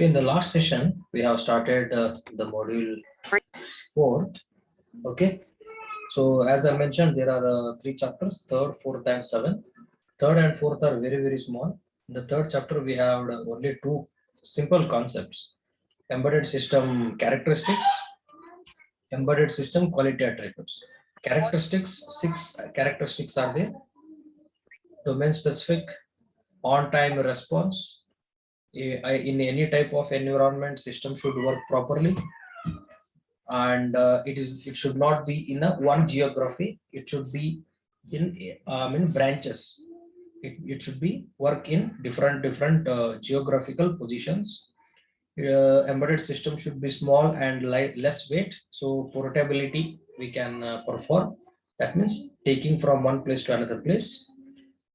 Okay, in the last session, we have started the module 4th. Okay, so as I mentioned, there are three chapters: third, fourth, and seventh. Third and fourth are very, very small. In the third chapter, we have only two simple concepts: embedded system characteristics, embedded system quality attributes. Characteristics, six characteristics are there: domain specific, on time response. In any type of environment, system should work properly, and it should not be in a one geography. It should be in branches. It should be work in different geographical positions. Embedded system should be small and less weight, so portability we can perform. That means taking from one place to another place.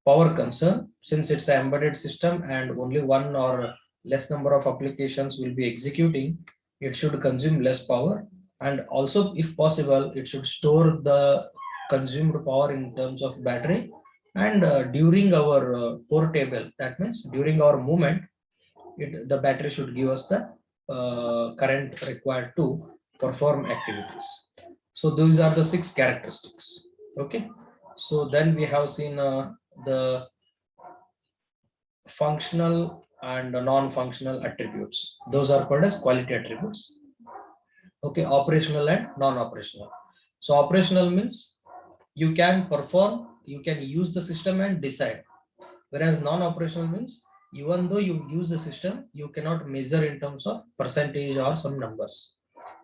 Power concern, since it's an embedded system and only one or less number of applications will be executing, it should consume less power, and also if possible it should store the consumed power in terms of battery. And during our portable, that means during our movement, the battery should give us the current required to perform activities. So those are the six characteristics. Okay, so then we have seen the functional and non-functional attributes. Those are called as quality attributes. Okay, operational and non-operational. So operational means you can perform, you can use the system and decide. Whereas non-operational means even though you use the system, you cannot measure in terms of percentage or some numbers.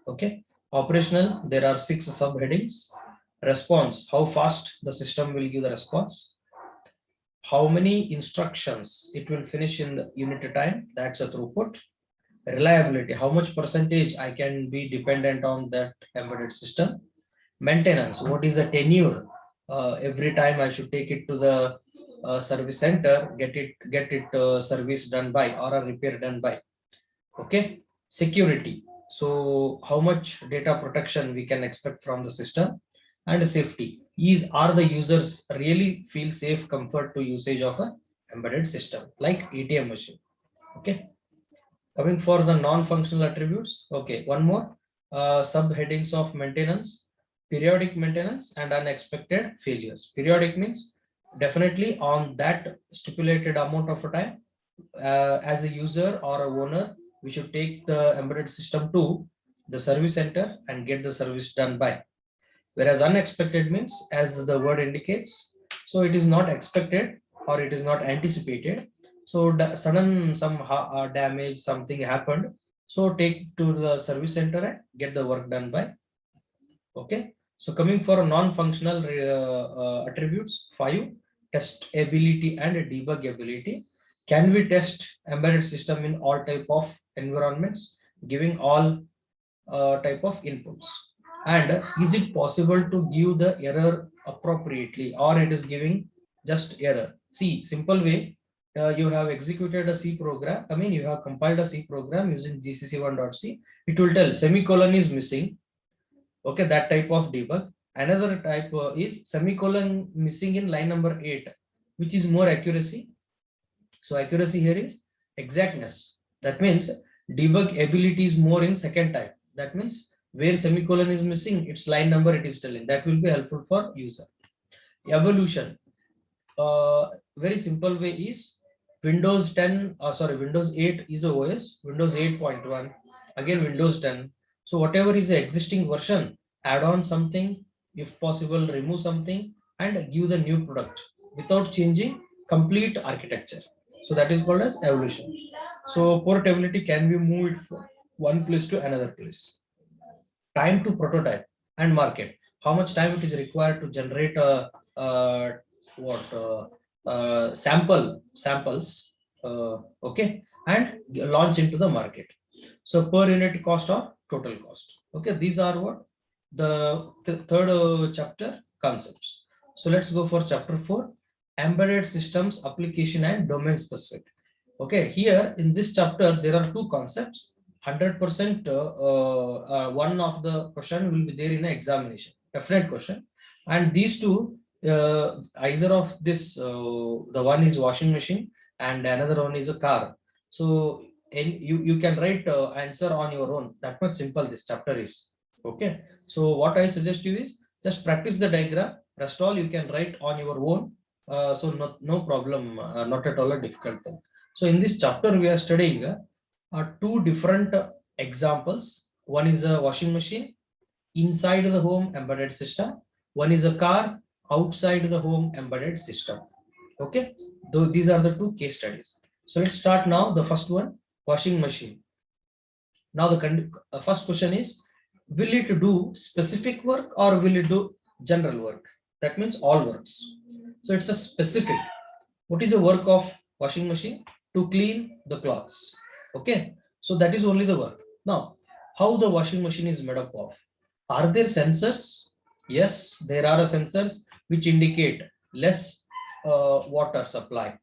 Okay, operational, there are six subheadings. Response, how fast the system will give the response. How many instructions it will finish in the unit time, that's a throughput. Reliability, how much percentage I can be dependent on that embedded system. Maintenance, what is the tenure, every time I should take it to the service center, get it service done by or a repair done by. Okay, security, so how much data protection we can expect from the system. And safety, is are the users really feel safe, comfort to usage of a embedded system like ATM machine. Okay, coming for the non-functional attributes. Okay, one more subheadings of maintenance: periodic maintenance and unexpected failures. Periodic means definitely on that stipulated amount of time, as a user or a owner, we should take the embedded system to the service center and get the service done by. Whereas unexpected means, as the word indicates, so it is not expected or it is not anticipated. So sudden some damage, something happened. So take to the service center and get the work done by. Okay. So coming for non-functional attributes, 5: test ability and debug ability. Can we test embedded system in all type of environments, giving all type of inputs? And is it possible to give the error appropriately, or it is giving just error? See, simple way, you have executed a C program. I mean, you have compiled a C program using GCC1.c. It will tell semicolon is missing. Okay, that type of debug. Another type is semicolon missing in line number 8, which is more accuracy. So accuracy here is exactness. That means debug ability is more in second type. That means where semicolon is missing, its line number it is telling. That will be helpful for user. Evolution. Very simple way is Windows 10, Windows 8 is a OS, Windows 8.1, again Windows 10. So whatever is the existing version, add on something, if possible, remove something, and give the new product without changing complete architecture. So that is called as evolution. So portability, can we move it from one place to another place? Time to prototype and market. How much time it is required to generate samples, okay, and launch into the market. So per unit cost or total cost. Okay, these are what the third chapter concepts. So let's go for chapter 4, embedded systems application and domain specific. Okay, here in this chapter there are two concepts. 100% one of the question will be there in an examination, definite question. And these two, either of this, the one is washing machine and another one is a car. So and you can write answer on your own. That much simple this chapter is. Okay. So what I suggest you is just practice the diagram. Rest all you can write on your own. So no problem, not at all a difficult thing. So in this chapter we are studying two different examples. One is a washing machine inside the home embedded system. One is a car outside the home embedded system. Okay, though these are the two case studies. So let's start now. The first one, washing machine. Now the first question is, will it do specific work or will it do general work? That means all works. So it's a specific. What is the work of washing machine? To clean the clothes. Okay, so that is only the work. Now, how the washing machine is made up of? Are there sensors? Yes, there are sensors which indicate less water supply,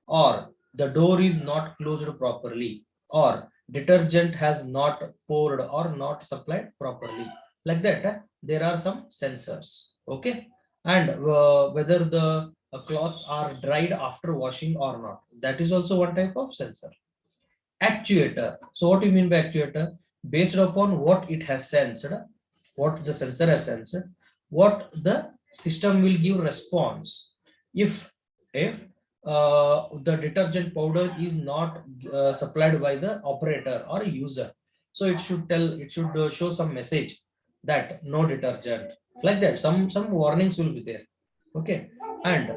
or the door is not closed properly, or detergent has not poured or not supplied properly. Like that, there are some sensors. Okay, and whether the cloths are dried after washing or not, that is also one type of sensor. Actuator. So what do you mean by actuator? Based upon what it has sensed, what the sensor has sensed, what the system will give response. If the detergent powder is not supplied by the operator or user, so it should show some message that no detergent. Like that, some warnings will be there. Okay, and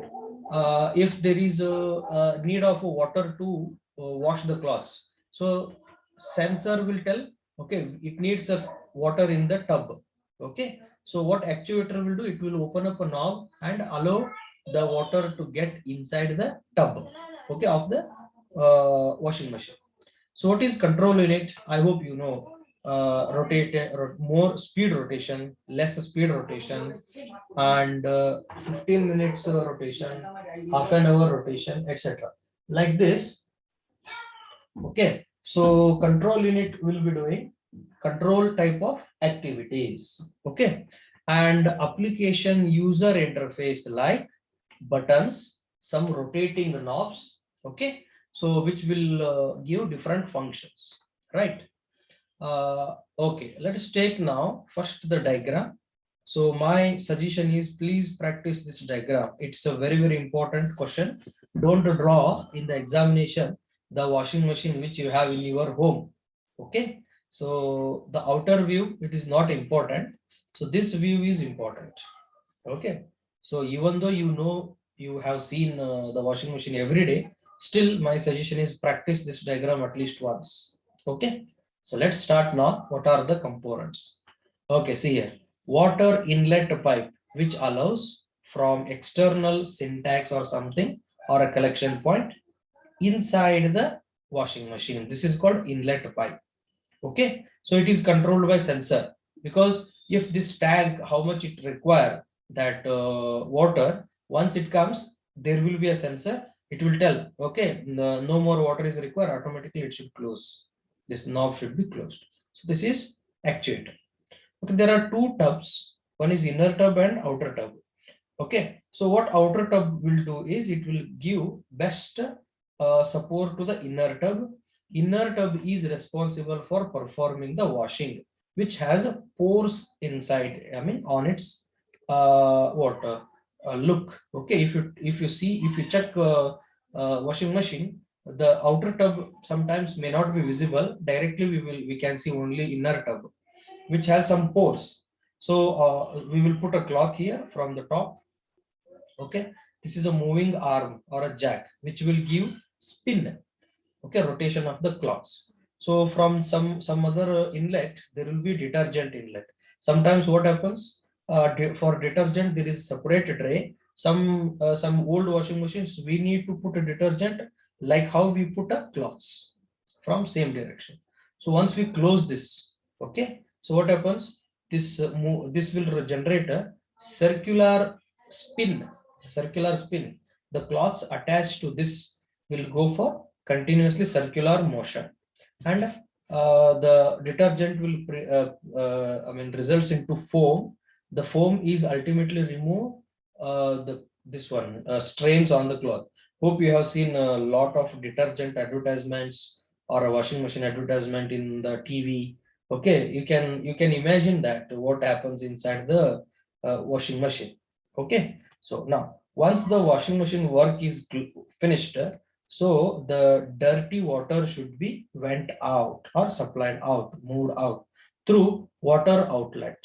if there is a need of water to wash the clothes, so sensor will tell, okay, it needs a water in the tub. Okay, so what actuator will do, it will open up a knob and allow the water to get inside the tub, okay, of the washing machine. So what is control unit? I hope you know. More speed rotation, less speed rotation, and 15 minutes rotation, half an hour rotation, etc. Like this. Okay, so control unit will be doing control type of activities. Okay, and application user interface like buttons, some rotating knobs. Okay, so which will give different functions, right? Okay, let us take now first the diagram. So my suggestion is, please practice this diagram. It's a very important question. Don't draw in the examination the washing machine which you have in your home. Okay, so the outer view, it is not important. So this view is important. Okay, so even though you know, you have seen the washing machine every day, still my suggestion is practice this diagram at least once. Okay, so let's start now. What are the components? Okay, see here, water inlet pipe which allows from external syntax or something, or a collection point inside the washing machine. This is called inlet pipe. Okay, so it is controlled by sensor, because if this tank, how much it require that water, once it comes, there will be a sensor, it will tell, okay, no more water is required, automatically it should close, this knob should be closed. So this is actuator. Okay, there are two tubs, one is inner tub and outer tub. Okay, so what outer tub will do is, it will give best support to the inner tub. Inner tub is responsible for performing the washing, which has a pores inside, I mean on its water look. Okay, if you see, if you check washing machine, the outer tub sometimes may not be visible directly, we can see only inner tub which has some pores. So we will put a cloth here from the top. Okay, this is a moving arm or a jack which will give spin. Okay, rotation of the cloths. So from some other inlet, there will be detergent inlet. Sometimes what happens, for detergent there is separate tray. Some old washing machines, we need to put a detergent like how we put a cloths from same direction. So once we close this, okay, so what happens, this will generate a circular spin. Circular spin, the cloths attached to this will go for continuously circular motion, and the detergent will I mean results into foam. The foam is ultimately remove the this one, strains on the cloth. Hope you have seen a lot of detergent advertisements or a washing machine advertisement in the TV. Okay, you can imagine that what happens inside the washing machine. Okay, so now once the washing machine work is finished, so the dirty water should be went out or supplied out, moved out through water outlet.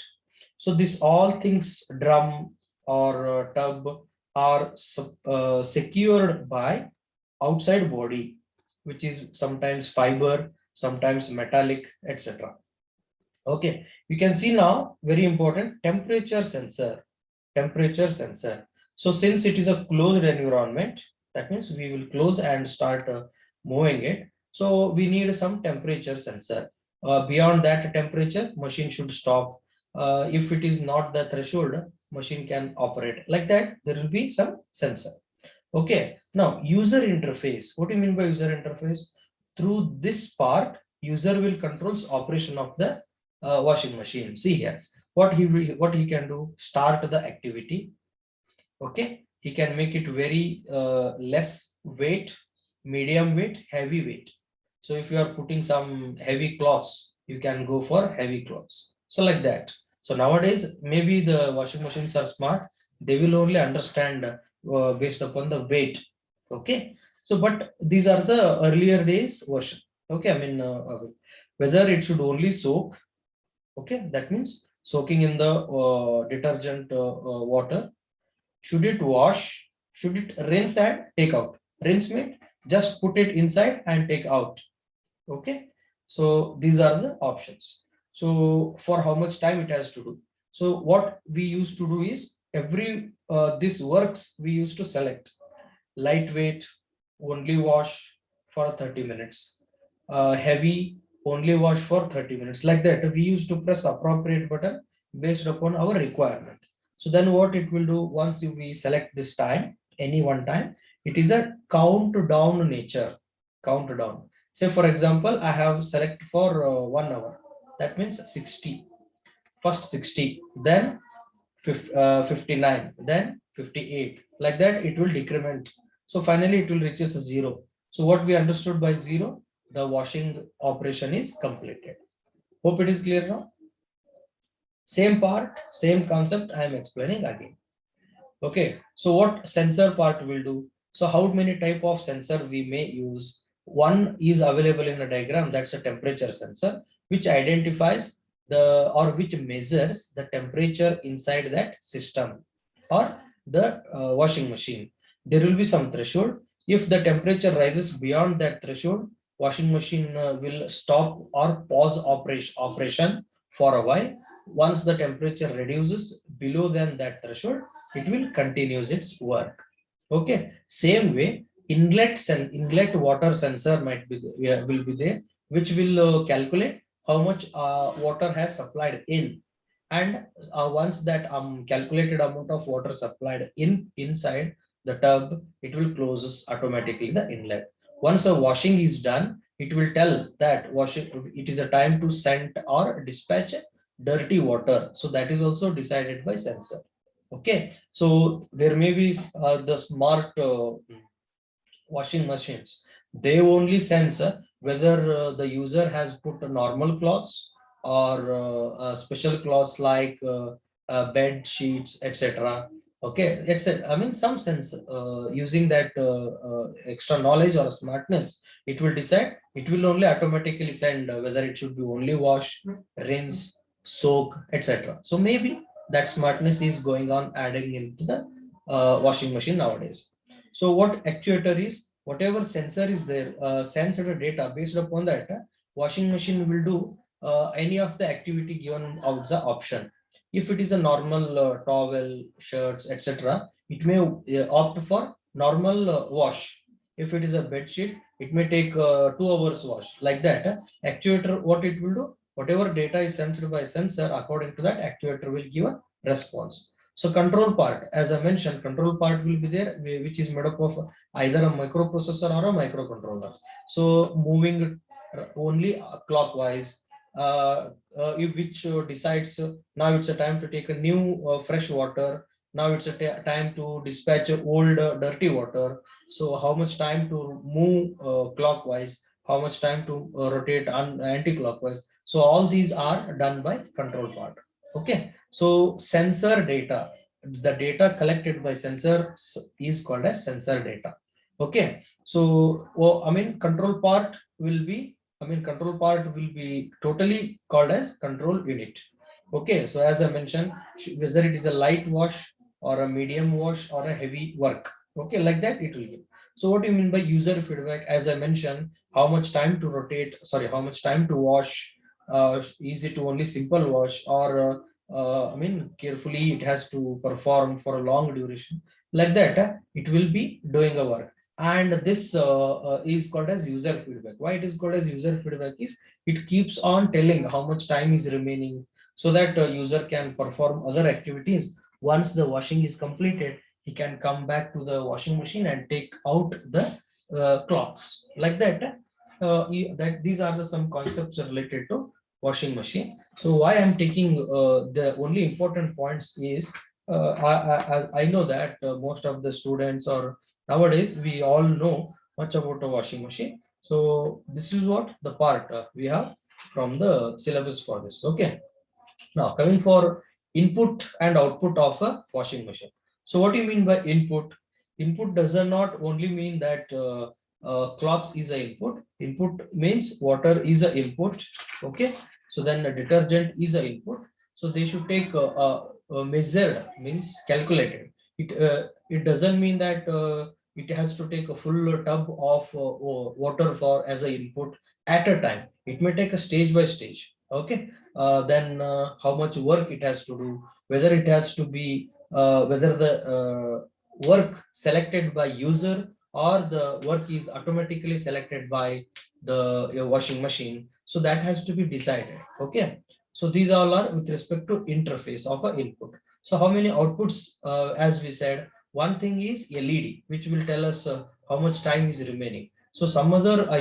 So this all things, drum or tub, are secured by outside body, which is sometimes fiber, sometimes metallic, etc. Okay, you can see now very important temperature sensor. Temperature sensor. So since it is a closed environment, that means we will close and start moving it. So we need some temperature sensor. Beyond that temperature, machine should stop. If it is not the threshold, machine can operate. Like that, there will be some sensor. Okay, now user interface. What do you mean by user interface? Through this part, user will controls operation of the washing machine. See here, what he can do: start the activity. Okay, he can make it very less weight, medium weight, heavy weight. So if you are putting some heavy cloths, you can go for heavy cloths. So like that. So nowadays, maybe the washing machines are smart. They will only understand based upon the weight. Okay. So, but these are the earlier days version. Okay. I mean, whether it should only soak. Okay. That means soaking in the detergent water. Should it wash? Should it rinse and take out? Rinse means just put it inside and take out. Okay. So these are the options. So for how much time it has to do. So what we used to do is every this works we used to select lightweight, only wash for 30 minutes, heavy, only wash for 30 minutes. Like that, we used to press appropriate button based upon our requirement. So then what it will do, once we select this time, any one time, it is a countdown nature, countdown. Say for example, I have select for 1 hour. That means 60. First 60, then 59, then 58. Like that, it will decrement. So finally, it will reaches a zero. So what we understood by zero, the washing operation is completed. Hope it is clear now. Same part, same concept I am explaining again. Okay, so what sensor part will do? So how many type of sensor we may use? One is available in the diagram, that's a temperature sensor, which identifies the or which measures the temperature inside that system or the washing machine. There will be some threshold. If the temperature rises beyond that threshold, washing machine will stop or pause operation for a while. Once the temperature reduces below than that threshold, it will continues its work. Okay, same way inlet water sensor might be will be there, which will calculate how much water has supplied in, and once that calculated amount of water supplied inside the tub, it will closes automatically the inlet. Once a washing is done, it will tell that washing it is a time to send or dispatch dirty water. So that is also decided by sensor. Okay, so there may be the smart washing machines. They only sense whether the user has put normal clothes or special clothes like bed sheets, etc. Okay, I mean, some sense using that extra knowledge or smartness, it will decide. It will only automatically send whether it should be only wash, rinse, soak, etc. So maybe that smartness is going on adding into the washing machine nowadays. So what actuator is, whatever sensor is there, sensor the data based upon that, washing machine will do any of the activity given of the option. If it is a normal towel, shirts, etc., it may opt for normal wash. If it is a bed sheet, it may take 2 hours wash. Like that, actuator, what it will do, whatever data is sensed by sensor, according to that, actuator will give a response. So control part, as I mentioned, control part will be there, which is made up of either a microprocessor or a microcontroller. So moving only clockwise, which decides now it's a time to take a new fresh water. Now it's a time to dispatch old dirty water. So how much time to move clockwise? how much time to rotate anti-clockwise. So all these are done by control part. Okay. So sensor data, the data collected by sensor is called as sensor data. Okay. So, I mean, control part will be totally called as control unit. Okay. So as I mentioned, whether it is a light wash or a medium wash or a heavy work. Okay, like that it will be. So what do you mean by user feedback? As I mentioned, how much time to rotate, sorry, how much time to wash, is it only simple wash, or I mean, carefully it has to perform for a long duration. Like that, it will be doing a work. And this is called as user feedback. Why it is called as user feedback is it keeps on telling how much time is remaining, so that user can perform other activities. Once the washing is completed, he can come back to the washing machine and take out the cloths. Like that, that these are the some concepts related to washing machine. So why I'm taking the only important points is, I know that most of the students, or nowadays we all know much about a washing machine. So this is what the part we have from the syllabus for this. Okay. Now, coming for input and output of a washing machine. So, what do you mean by input? Input does not only mean that cloths is a input. Input means water is a input. Okay. So then the detergent is a input. So they should take measured, means calculated. It doesn't mean that it has to take a full tub of water for as a input at a time. It may take a stage by stage. Okay. Then how much work it has to do, whether it has to be whether the work selected by user or the work is automatically selected by the your washing machine. So that has to be decided. Okay. So these all are with respect to interface of a input. So how many outputs, as we said, one thing is LED, which will tell us how much time is remaining. So some other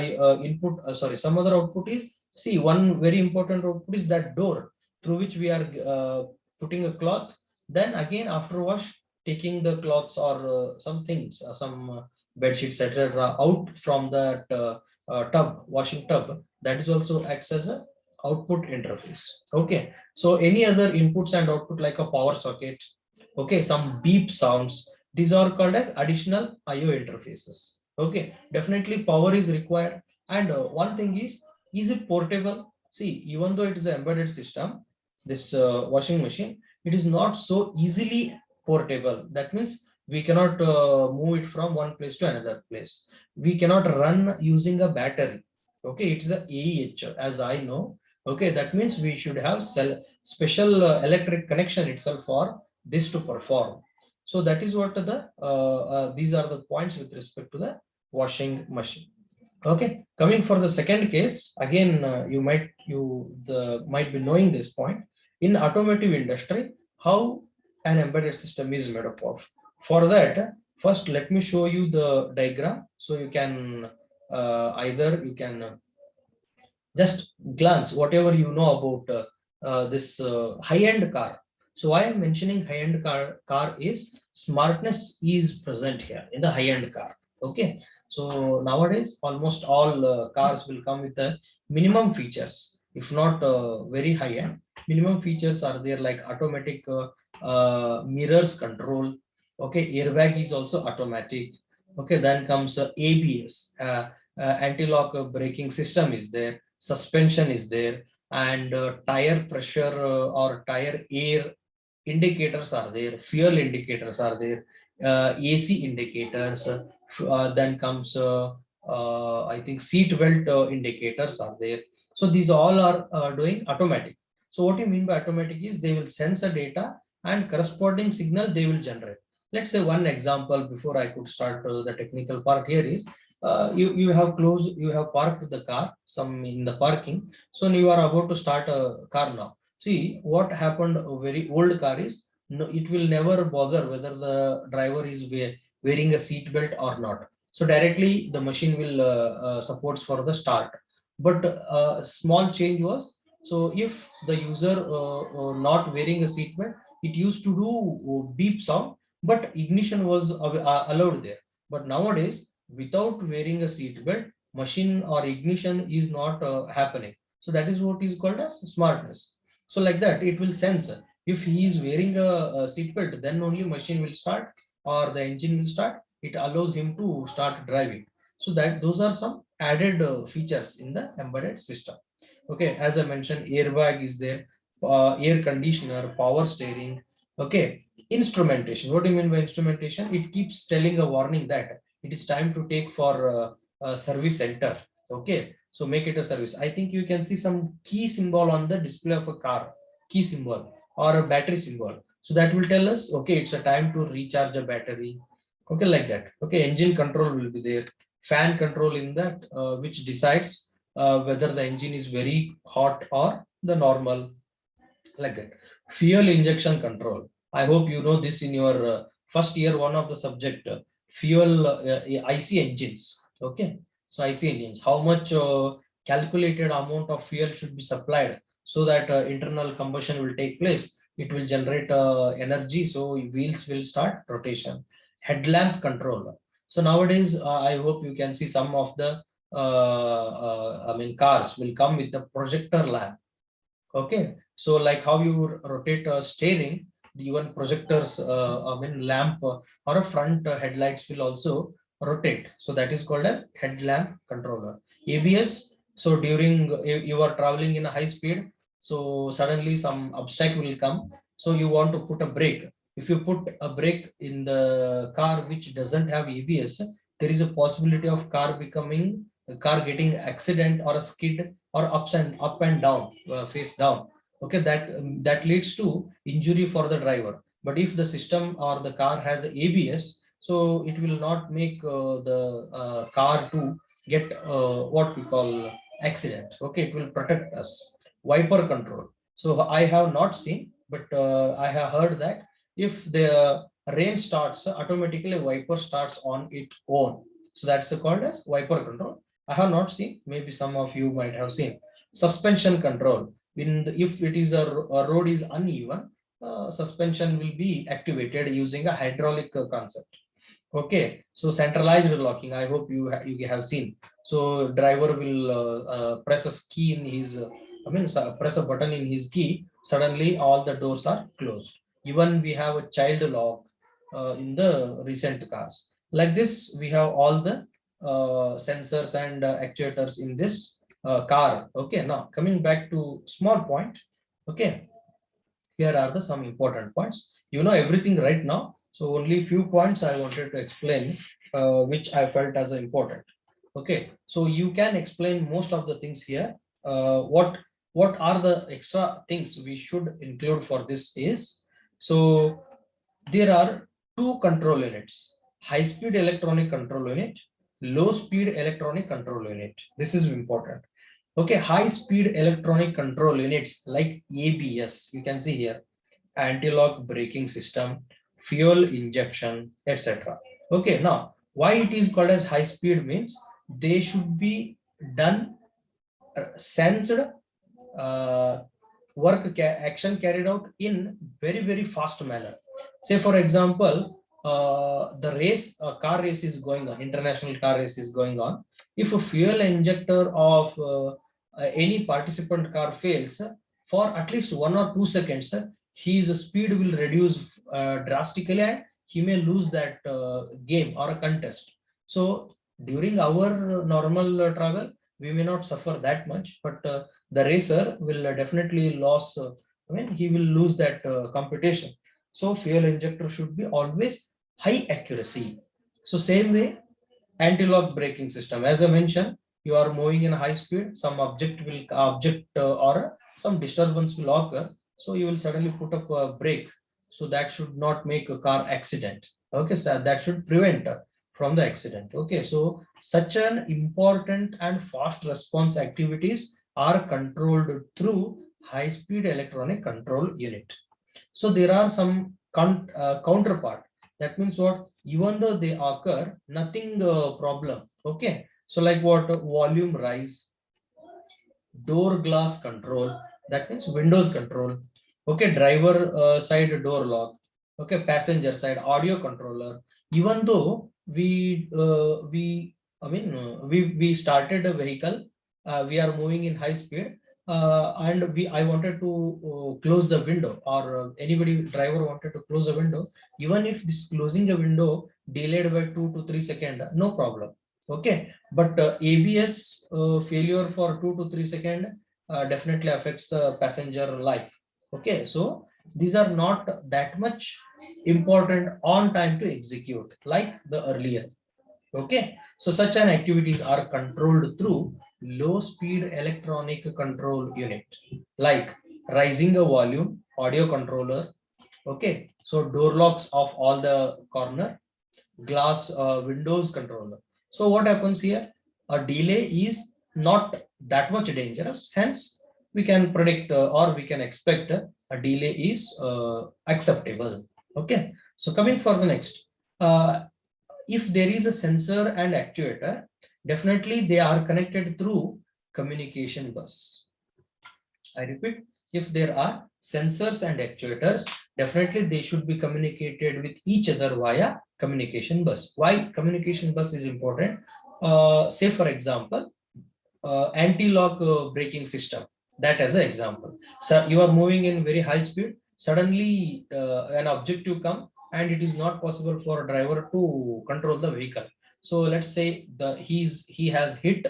input, some other output is, see, one very important output is that door through which we are putting a cloth. Then again, after wash, taking the cloths or some things, some bed sheets, etc., out from that tub, washing tub. That is also acts as a output interface. Okay. So any other inputs and output like a power socket, okay, some beep sounds, these are called as additional IO interfaces. Okay. Definitely power is required. And one thing is it portable? See, even though it is an embedded system, this washing machine, it is not so easily portable. That means we cannot move it from one place to another place. We cannot run using a battery. Okay, it's the AEH, as I know. Okay, that means we should have special electric connection itself for this to perform. So that is what these are the points with respect to the washing machine. Okay, coming for the second case, again, might be knowing this point. In automotive industry, how an embedded system is made up of. For that, first let me show you the diagram, so you can either you can just glance whatever you know about this high-end car. So why I'm mentioning high-end car is smartness is present here in the high-end car. Okay. So nowadays, almost all cars will come with the minimum features, if not very high end. Minimum features are there, like automatic mirrors control. Okay, airbag is also automatic. Okay, then comes ABS, anti-lock braking system is there, suspension is there, and tire pressure or tire air indicators are there, fuel indicators are there, AC indicators. Then comes I think seat belt indicators are there. So these all are doing automatic. So what you mean by automatic is they will sense the data and corresponding signal they will generate. Let's say one example before I could start the technical part here is, you have parked the car some in the parking. So you are about to start a car now. See what happened, a very old car is, no, it will never bother whether the driver is wearing a seat belt or not. So directly the machine will supports for the start. But small change was, so if the user not wearing a seat belt, it used to do beep sound, but ignition was allowed there. But nowadays, without wearing a seat belt, machine or ignition is not happening. So that is what is called as smartness. So like that, it will sense if he is wearing a seatbelt, then only machine will start or the engine will start. It allows him to start driving. So that those are some added features in the embedded system. Okay, as I mentioned, airbag is there, air conditioner, power steering. Okay, instrumentation. What do you mean by instrumentation? It keeps telling a warning that it is time to take for a service center. Okay, so make it a service. I think you can see some key symbol on the display of a car, key symbol or a battery symbol. So that will tell us, okay, it's a time to recharge a battery. Okay, like that. Okay, engine control will be there, fan control in that, which decides whether the engine is very hot or the normal, like that. Fuel injection control. I hope you know this in your first year one of the subject, fuel IC engines. Okay, so IC engines, how much calculated amount of fuel should be supplied so that internal combustion will take place. It will generate energy, so wheels will start rotation. Headlamp control. So nowadays, I hope you can see some of the I mean cars will come with the projector lamp. Okay, so like how you rotate a steering, even projectors, I mean lamp or a front headlights will also rotate. So that is called as headlamp controller. ABS. So during you are traveling in a high speed, so suddenly some obstacle will come. So you want to put a brake. If you put a brake in the car which doesn't have ABS, there is a possibility of car getting accident or a skid or up and down, face down. Okay, that leads to injury for the driver. But if the system or the car has ABS, so it will not make the car to get what we call accident. Okay, it will protect us. Wiper control. So I have not seen, but I have heard that if the rain starts, automatically wiper starts on its own. So that's called as wiper control. I have not seen. Maybe some of you might have seen. Suspension control. If it is a road is uneven, suspension will be activated using a hydraulic concept. Okay, so centralized locking. I hope you have seen. So driver will press a key in his. Press a button in his key. Suddenly, all the doors are closed. Even we have a child lock in the recent cars. Like this, we have all the sensors and actuators in this car. Okay, now coming back to small point. Okay, here are the some important points. You know everything right now, so only few points I wanted to explain, which I felt as important. Okay, so you can explain most of the things here. What are the extra things we should include for this is, so there are two control units: high speed electronic control unit, low speed electronic control unit. This is important. Okay, high speed electronic control units like ABS, you can see here, anti-lock braking system, fuel injection, etc. Okay, now why it is called as high speed means they should be done sensed action carried out in very fast manner. Say for example, the race, car race is going on, international car race is going on. If a fuel injector of any participant car fails, for at least 1 or 2 seconds, his speed will reduce drastically and he may lose that game or a contest. So during our normal travel, we may not suffer that much, but the racer will definitely lose. He will lose that competition. So fuel injector should be always high accuracy. So same way, anti-lock braking system. As I mentioned, you are moving in high speed, some object or some disturbance will occur. So you will suddenly put up a brake. So that should not make a car accident. Okay, so that should prevent from the accident. Okay, so such an important and fast response activities are controlled through high speed electronic control unit. So there are some counterpart. That means what? Even though they occur, nothing problem. Okay. So like what? Volume rise, door glass control. That means windows control. Okay. Driver side door lock. Okay. Passenger side audio controller. Even though we I mean, we started a vehicle. We are moving in high speed, and I wanted to close the window, or anybody driver wanted to close a window. Even if this closing a window delayed by 2 to 3 seconds, no problem. Okay, but ABS failure for 2 to 3 seconds definitely affects the passenger life. Okay, so these are not that much important on time to execute like the earlier. Okay, so such an activities are controlled through low speed electronic control unit, like raising a volume, audio controller. Okay, so door locks of all the corner, glass windows controller. So what happens here? A delay is not that much dangerous. Hence, we can predict or we can expect a delay is acceptable. Okay. So coming for the next, uh, if there is a sensor and actuator, definitely they are connected through communication bus. I repeat, if there are sensors and actuators, definitely they should be communicated with each other via communication bus. Why communication bus is important? Say for example, anti-lock braking system. That as an example. So you are moving in very high speed. Suddenly, an objective come, and it is not possible for a driver to control the vehicle. So let's say he has hit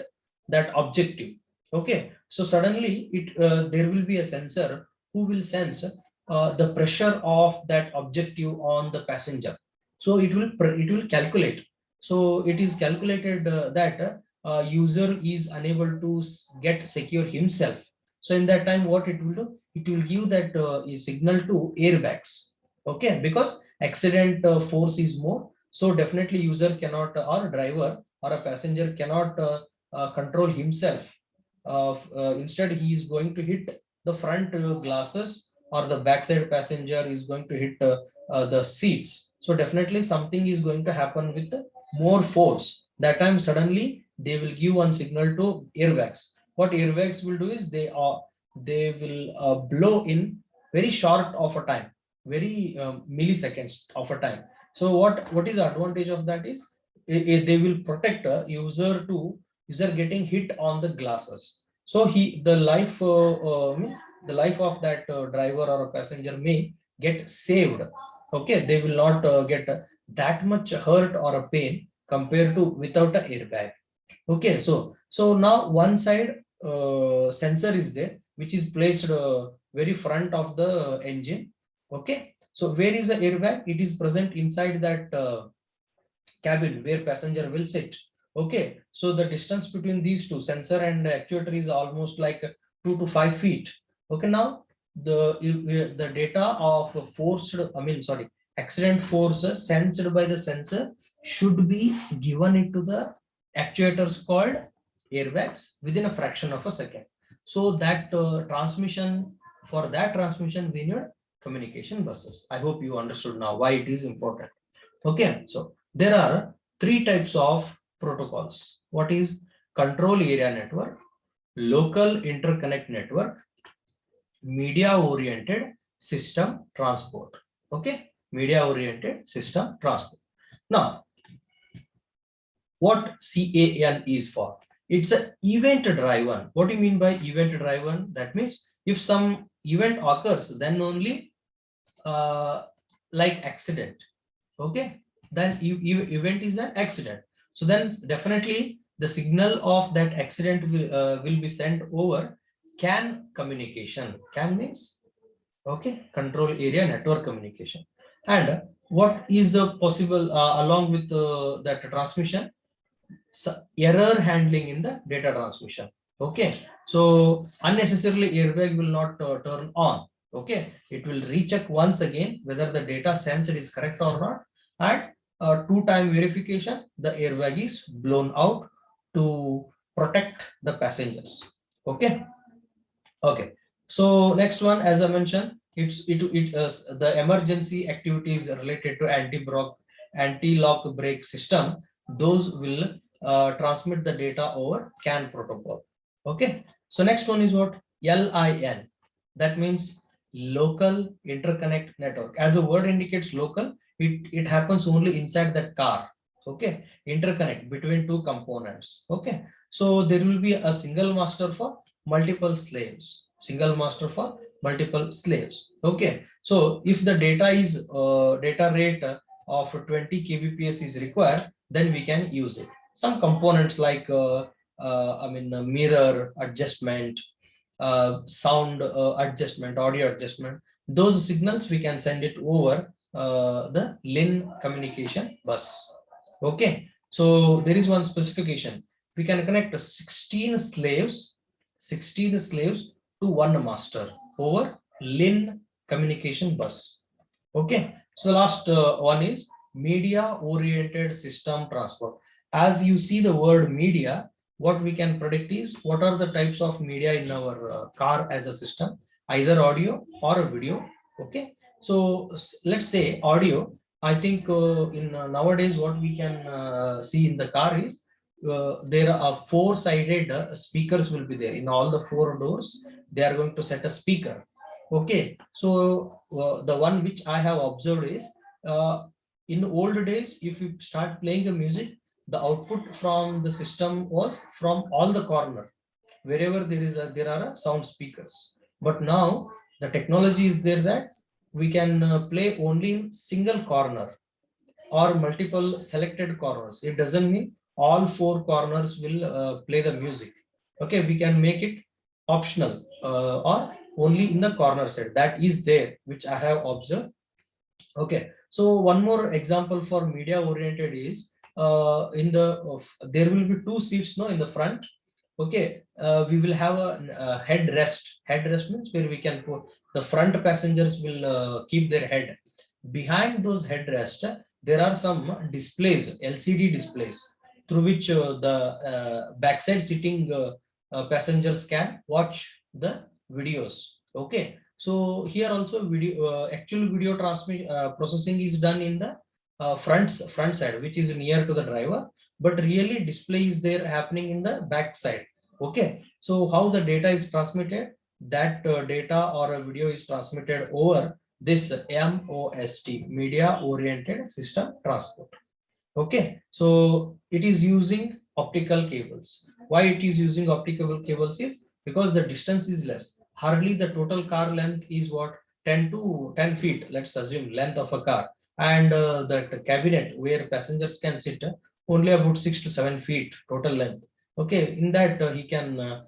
that objective. Okay. So suddenly there will be a sensor who will sense the pressure of that objective on the passenger. So it will calculate. So it is calculated that user is unable to get secure himself. So in that time, what it will do? It will give that a signal to airbags. Okay, because accident force is more. So definitely user cannot, or a driver or a passenger cannot control himself. Instead, he is going to hit the front glasses, or the backside passenger is going to hit the seats. So definitely something is going to happen with more force. That time suddenly they will give one signal to airbags. What airbags will do is they will blow in very short of a time, very milliseconds of a time. So what is the advantage of that is they will protect a user getting hit on the glasses. So the life of that driver or a passenger may get saved. Okay, they will not get that much hurt or a pain compared to without a airbag. Okay, so now one side sensor is there, which is placed very front of the engine. Okay, so where is the airbag? It is present inside that cabin where passenger will sit. Okay, so the distance between these two, sensor and actuator, is almost like 2 to 5 feet. Okay, now the data of forced, I mean, sorry, accident force sensed by the sensor should be given into the actuators called airbags within a fraction of a second. So that transmission, for that transmission, we need communication buses. I hope you understood now why it is important. Okay, so there are three types of protocols. What is control area network, local interconnect network, media oriented system transport. Okay, media oriented system transport. Now, what CAN is for? It's an event driven. What do you mean by event driven? That means if some event occurs, then only uh, like accident. Okay, then event is an accident. So then definitely the signal of that accident will be sent over CAN communication. CAN means, okay, control area network communication. And what is the possible along with that transmission? Error handling in the data transmission. Okay, so unnecessarily airbag will not turn on. Okay, it will recheck once again whether the data sensed is correct or not, and two-time verification, the airbag is blown out to protect the passengers. Okay. Okay, so next one, as I mentioned, the emergency activities related to anti-lock brake system. Those will transmit the data over CAN protocol. Okay, so next one is what? LIN. That means local interconnect network. As the word indicates, local. It happens only inside that car. Okay, interconnect between two components. Okay, so there will be a single master for multiple slaves, single master for multiple slaves. Okay, so if the data is data rate of 20 kbps is required, then we can use it. Some components like mirror adjustment, sound adjustment, audio adjustment, those signals we can send it over the LIN communication bus. Okay, so there is one specification. We can connect 16 slaves to one master over LIN communication bus. Okay, so last one is media oriented system transport. As you see the word media, what we can predict is what are the types of media in our car as a system, either audio or a video. Okay, so let's say audio. I think in nowadays what we can see in the car is there are four-sided speakers will be there in all the four doors. They are going to set a speaker. Okay, so the one which I have observed is in old days, if you start playing the music, the output from the system was from all the corner, wherever there are sound speakers. But now the technology is there that we can play only in single corner or multiple selected corners. It doesn't mean all four corners will play the music. Okay, we can make it optional or only in the corner side. That is there, which I have observed. Okay, so one more example for media oriented is there will be two seats no in the front. Okay, we will have a headrest. Headrest means where we can put the front passengers will keep their head. Behind those headrest, there are some displays, LCD displays, through which the backside sitting passengers can watch the videos. Okay, so here also video actual video transmit processing is done in the front side, which is near to the driver, but really display is there happening in the back side. Okay, so how the data is transmitted? That data or a video is transmitted over this MOST, media oriented system transport. Okay, so it is using optical cables. Why it is using optical cables is because the distance is less. Hardly the total car length is what, 10 to 10 feet, let's assume length of a car. And that cabinet where passengers can sit, only about 6 to 7 feet total length. Okay, in that he can,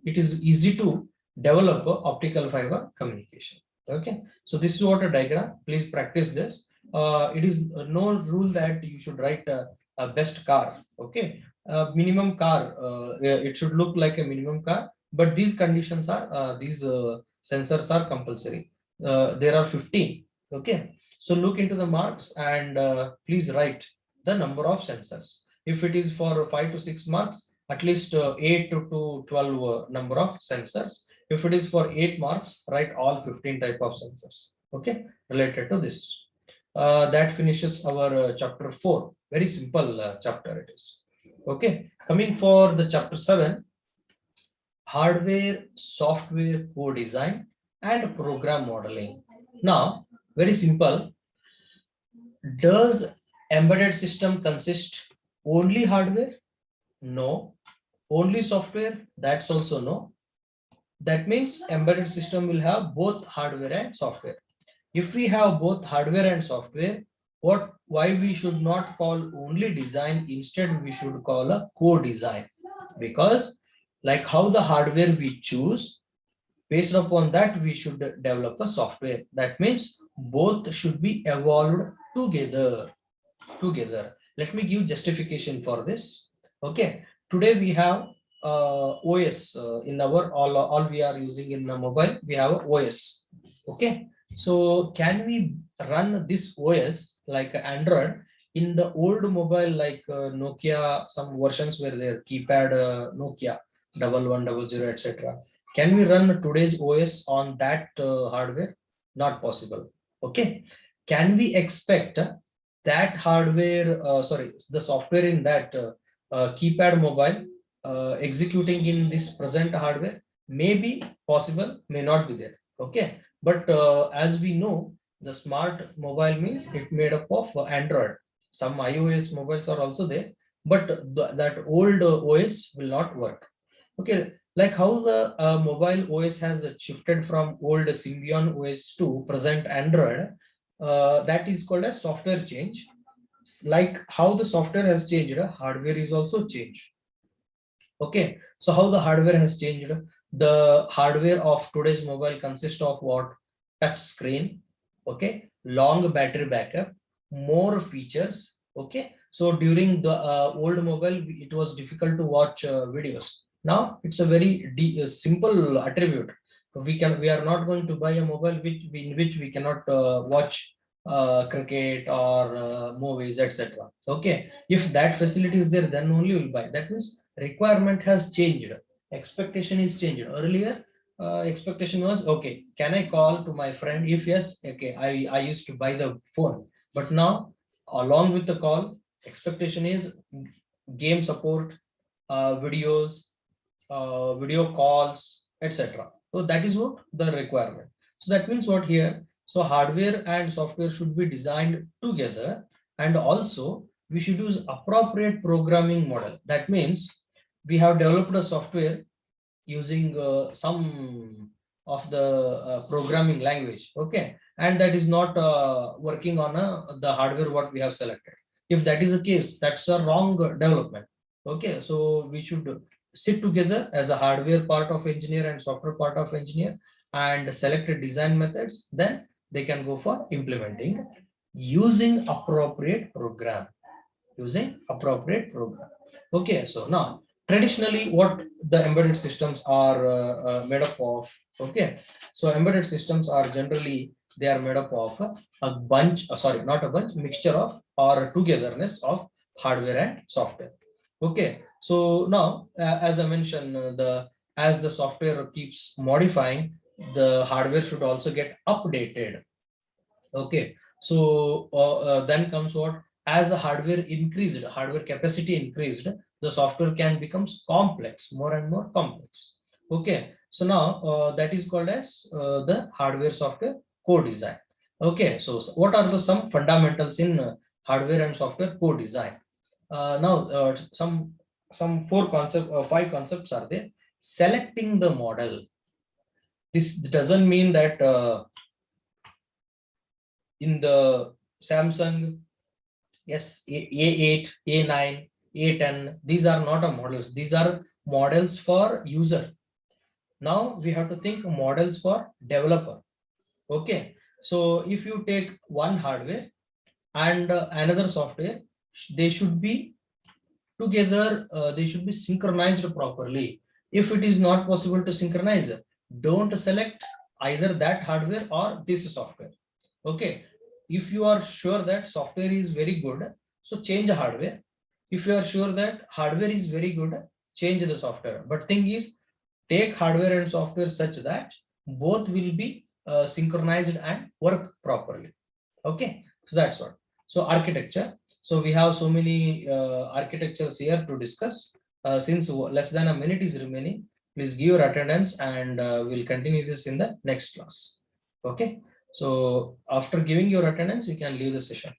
it is easy to develop optical fiber communication. Okay, so this is what a diagram. Please practice this. It is no rule that you should write a best car. Okay, minimum car, it should look like a minimum car, but these conditions are these sensors are compulsory. There are 15. Okay, so look into the marks and please write the number of sensors. If it is for 5 to 6 marks, at least 8 to 12 number of sensors. If it is for 8 marks, write all 15 type of sensors. Okay, related to this. That finishes our chapter 4. Very simple chapter it is. Okay, coming for the chapter 7, hardware, software co-design and program modeling. Now, very simple. Does embedded system consist only hardware? No. Only software? That's also no. That means embedded system will have both hardware and software. If we have both hardware and software, why we should not call only design, instead we should call a co-design, because like how the hardware we choose, based upon that we should develop a software. That means both should be evolved together. Let me give justification for this. Okay, today we have OS in our all we are using in the mobile, we have OS. Okay, so can we run this OS like Android in the old mobile like Nokia? Some versions were there, keypad Nokia 1100, etc. Can we run today's OS on that hardware? Not possible. Okay, can we expect that hardware, the software in that keypad mobile executing in this present hardware? May be possible, may not be there. Okay, but as we know, The smart mobile means it made up of Android. Some iOS mobiles are also there, but that old OS will not work. Okay, like how the mobile OS has shifted from old Symbian OS to present Android, that is called a software change. Like how the software has changed, hardware is also changed. Okay, so how the hardware has changed? The hardware of today's mobile consists of what? Touch screen, okay, long battery backup, more features. Okay, so during the old mobile, it was difficult to watch videos. Now it's a very simple attribute. We are not going to buy a mobile in which we cannot watch cricket or movies, etc. Okay, if that facility is there, then only we'll buy. That means requirement has changed, expectation is changed. Earlier expectation was, okay, can I call to my friend? If yes, okay, I used to buy the phone. But now, along with the call, expectation is game support, videos, video calls, etc. So that is what the requirement. So that means what here? So hardware and software should be designed together, and also we should use appropriate programming model. That means we have developed a software using some of the programming language, okay, and that is not working on the hardware what we have selected. If that is the case, that's a wrong development. Okay, so we should sit together as a hardware part of engineer and software part of engineer and select design methods, then they can go for implementing using appropriate program, using appropriate program. Okay, so now traditionally what the embedded systems are made up of. Okay, so embedded systems are generally, they are made up of a bunch, sorry, not a bunch, mixture of or togetherness of hardware and software. Okay, so now as I mentioned, the as the software keeps modifying, the hardware should also get updated. Okay, so then comes what? As the hardware increased, hardware capacity increased, the software can become complex, more and more complex. Okay, so now that is called as the hardware software co-design. Okay, so what are the some fundamentals in hardware and software co-design? Now some five concepts are there. Selecting the model. This doesn't mean that in the Samsung A8, A9, A10, these are not a models. These are models for user. Now we have to think models for developer. Okay. So if you take one hardware and another software, they should be together, they should be synchronized properly. If it is not possible to synchronize, don't select either that hardware or this software. Okay, if you are sure that software is very good, so change the hardware. If you are sure that hardware is very good, change the software. But thing is, take hardware and software such that both will be synchronized and work properly. Okay, so that's what. So architecture. So we have so many architectures here to discuss. Since less than a minute is remaining, please give your attendance and we'll continue this in the next class. Okay. So after giving your attendance, you can leave the session.